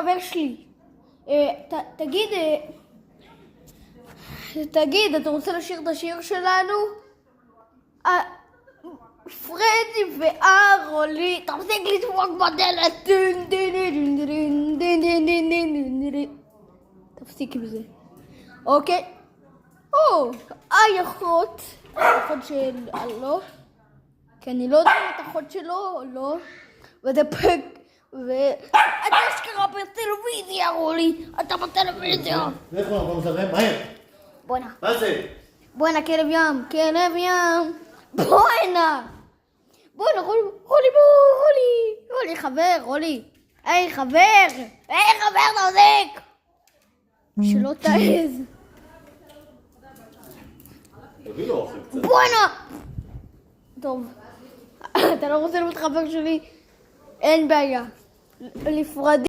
חבר שלי. תגיד, אתה רוצה לשיר את השיר שלנו? פרדי וארולי, תפסיק לדפוק בדלת. תפסיק עם זה. אוקיי? אחות של אלו. כי אני לא יודעת אם את אחות שלו או לא. ודפק. אתה אשכרה בטלוויזיה, רולי. אתה בטלוויזיה. בוא נזרם, מהר. בואנה. מה זה? בואנה, כלב ים. בואנה, רולי, חבר, רולי. היי, חבר, תחזיק. שלא תעז. תביא לו אוכל קצת. בואנה. טוב, אתה לא רוצה להיות חבר שלי? אין בעיה. נפרדים.